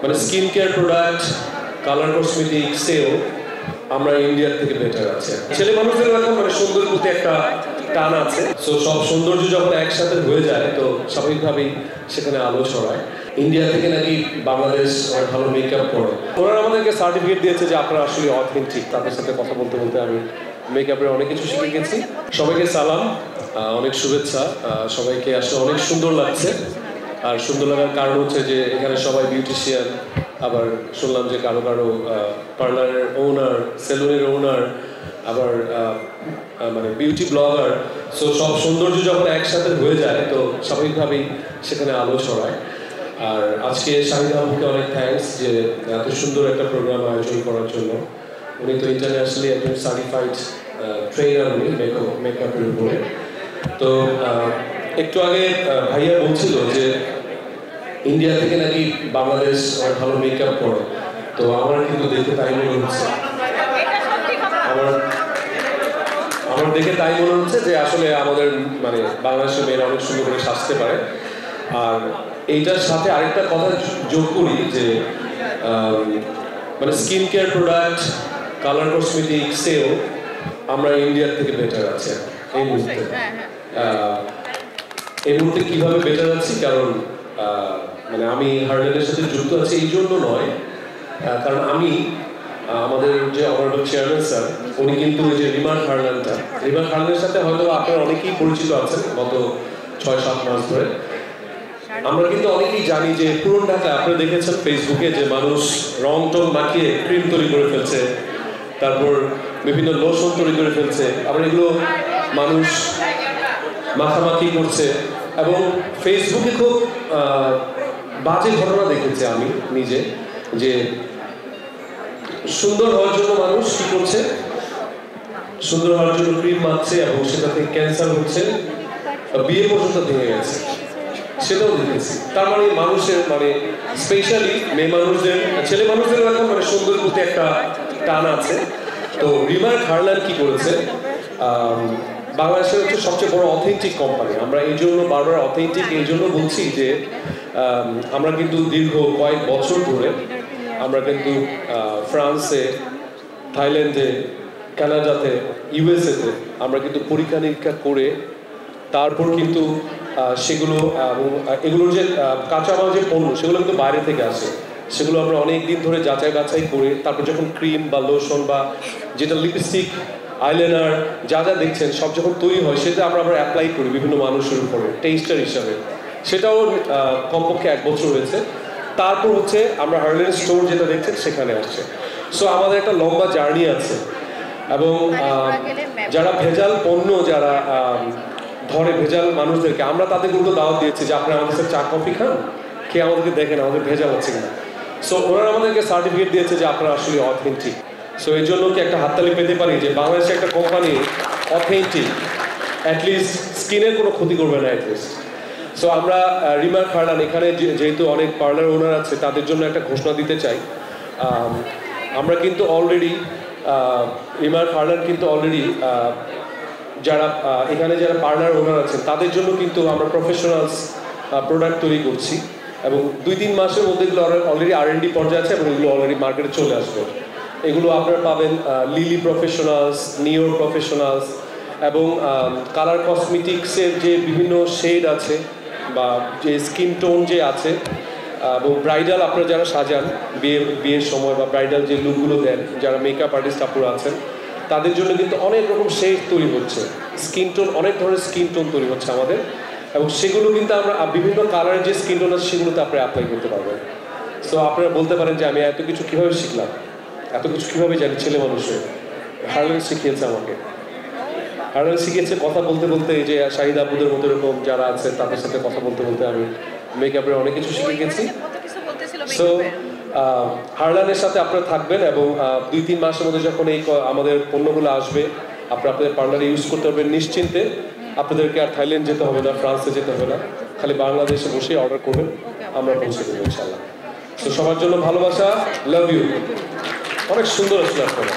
মানে skin care product, colour cosmetic sale আমরা ইন্ডিয়ার থেকে বেটার আছে। ছেলে মানুষদের এখন মানে সুন্দর প্রতি একটা টান আছে। সো সব সৌন্দর্য যখন একসাথে হয়ে যায় তো স্বাভাবিকভাবেই সেখানে আলো ছড়ায়। ইন্ডিয়া থেকে নাকি বাংলাদেশ অনেক ভালো মেকআপ করে। ওনারা আমাদেরকে সার্টিফিকেট দিয়েছে যে আপনারা আসলে অথেন্টিক। তাদের সাথে কথা বলতে বলতে আমি মেকআপের অনেক কিছু শিখে গেছি। সবাইকে সালাম, অনেক শুভেচ্ছা। সবাইকে আসলে অনেক সুন্দর লাগছে। আর সুন্দর লাগার কারণ হচ্ছে যে এখানে সবাই বিউটিশিয়ান, আবার শুনলাম যে কারো কারো পার্লারের ওনার, সেলুনের ওনার, আবার মানে বিউটি ব্লগার। সো সব সৌন্দর্য যখন একসাথে হয়ে যায় তো স্বাভাবিকভাবেই সেখানে আলো ছড়ায়। আর আজকে শাহিদা আপুকে অনেক থ্যাঙ্কস যে এত সুন্দর একটা প্রোগ্রাম আয়োজন করার জন্য। উনি তো ইন্টারন্যাশনালি একজন সার্টিফাইড ট্রেনার, উনি মেকআপের উপরে। তো একটু আগে ভাইয়া বলছিল যে ইন্ডিয়া থেকে নাকি বাংলাদেশ অনেক ভালো মেকআপ করে। তো আমার কিন্তু দেখে তাই মনে হচ্ছে, আমার দেখে তাই মনে হচ্ছে যে আসলে আমাদের মানে বাংলাদেশের মেয়েরা অনেক সুন্দর করে সাজতে পারে। আর এইটার সাথে আরেকটা কথা যোগ করি যে মানে skin care product, colour cosmetic sale আমরা ইন্ডিয়ার থেকে বেটার আছে এই মুহূর্তে। এই মুহূর্তে কিভাবে বেটার আছি, কারণ মানে আমি হার্লেনের সাথে যুক্ত আছি এই জন্য নয়, কারণ আমি আমাদের যে অনারেবল চেয়ারম্যান স্যার, উনি কিন্তু ওই যে রিমার হার্লেনের সাথে হয়তো আপনারা অনেকেই পরিচিত আছেন গত 6-7 মাস ধরে। আমরা কিন্তু অনেকেই জানি যে পুরন ঢাকা আপনারা দেখেছেন ফেসবুকে যে মানুষ রং টং মাখিয়ে ক্রিম তৈরি করে ফেলছে, তারপর বিভিন্ন লোশন তৈরি করে ফেলছে, আবার এগুলো মানুষ মাখামাখি করছে। এবং ফেসবুকে খুব বাজে ঘটনা দেখেছি আমি নিজে, যে সুন্দর হওয়ার জন্য মানুষ কি করছে, সুন্দর হওয়ার জন্য ক্রিম মাখছে এবং সেটা থেকে ক্যান্সার হচ্ছে, বিয়ে পর্যন্ত ভেঙে গেছে, সেটাও দেখেছি। তার মানে মানুষের মানে স্পেশালি মেয়ে মানুষদের, ছেলে মানুষদেরও এখন মানে সুন্দর প্রতি একটা টান আছে। তো রিমার হার্লেন কি করেছে, বাংলাদেশের হচ্ছে সবচেয়ে বড় অথেন্টিক কোম্পানি। আমরা এই জন্য বারবার অথেন্টিক এই জন্য বলছি যে আমরা কিন্তু দীর্ঘ কয়েক বছর ধরে আমরা কিন্তু ফ্রান্সে, থাইল্যান্ডে, কানাডাতে, ইউএসএতে আমরা কিন্তু পরীক্ষা নিরীক্ষা করে তারপর কিন্তু সেগুলো এগুলোর যে কাঁচামাল যে পণ্য সেগুলো কিন্তু বাইরে থেকে আসে। সেগুলো আমরা অনেক দিন ধরে যাচাই বাছাই করে তারপর যখন ক্রিম বা লোশন বা যেটা লিপস্টিক, আইলাইনার যা যা দেখছেন সব যখন তৈরি হয় সেটা আমরা আবার অ্যাপ্লাই করি বিভিন্ন মানুষের উপরে টেস্টার হিসাবে। সেটাও কমপক্ষে 1 বছর হয়েছে। তারপর হচ্ছে আমরা হার্লেন স্টোর যেটা দেখছেন সেখানে আসছে। সো আমাদের একটা লম্বা জার্নি আছে। এবং যারা ভেজাল পণ্য যারা ধরে ভেজাল মানুষদেরকে, আমরা তাদেরগুলো দাওয়াত দিয়েছি যে আপনারা আমাদের সাথে চা কফি খান, খেয়ে আমাদেরকে দেখেন আমাদের ভেজাল আছে কিনা। সো ওনারা আমাদেরকে সার্টিফিকেট দিয়েছে যে আপনারা আসলে অথেন্টিক। সো এই জন্য কি একটা হাততালি পেতে পারি যে বাংলাদেশে একটা কোম্পানি অথেন্টিক, অ্যাটলিস্ট স্কিনের কোনো ক্ষতি করবে না অ্যাটলিস্ট। সো আমরা রিমার হার্লেন এখানে যেহেতু অনেক পার্লার ওনার আছে তাদের জন্য একটা ঘোষণা দিতে চাই। আমরা কিন্তু অলরেডি রিমার হার্লেন কিন্তু অলরেডি যারা এখানে যারা পার্লার ওনার আছেন তাদের জন্য কিন্তু আমরা প্রফেশনালস প্রোডাক্ট তৈরি করছি এবং 2-3 মাসের মধ্যে এগুলো অলরেডি R&D পর্যায়ে আছে এবং এগুলো অলরেডি মার্কেটে চলে আসবে। এগুলো আপনারা পাবেন লিলি প্রফেশনালস, নিওর প্রফেশনালস এবং কালার কসমেটিক্সের যে বিভিন্ন শেড আছে বা যে স্কিন টোন যে আছে, এবং ব্রাইডাল আপনারা যারা সাজান বিয়ের সময় বা ব্রাইডাল যে লুকগুলো দেন, যারা মেকআপ আর্টিস্ট আপনারা আছেন তাদের জন্য কিন্তু অনেক রকম শেড তৈরি হচ্ছে, স্কিন টোন, অনেক ধরনের স্কিন টোন তৈরি হচ্ছে আমাদের। এবং সেগুলো কিন্তু আমরা বিভিন্ন কালারের যে স্কিন টোন আছে সেগুলোতে আপনারা অ্যাপ্লাই করতে পারবেন। সো আপনারা বলতে পারেন যে আমি এত কিছু কীভাবে শিখলাম, এত কিছু কীভাবে জানি। ছেলে মানুষের হার্লেন শিখিয়েছে আমাকে, হার্লেন শিখিয়েছে কথা বলতে বলতে। এই যে শাহিদা আপুদের মতো এরকম যারা আছে তাদের সাথে কথা বলতে বলতে আমি মেকআপের অনেক কিছু শিখে গেছি। সো হার্লেনের সাথে আপনারা থাকবেন এবং 2-3 মাসের মধ্যে যখন এই আমাদের পণ্যগুলো আসবে আপনারা আপনাদের পার্লারে ইউজ করতে পারবেন নিশ্চিন্তে। আপনাদেরকে আর থাইল্যান্ড যেতে হবে না, ফ্রান্সে যেতে হবে না, খালি বাংলাদেশে বসে অর্ডার করবেন, আমরা পৌঁছে দেবো ইনশাআল্লাহ। তো সবার জন্য ভালোবাসা, লাভ ইউ। অনেক সুন্দর আসলে আপনারা।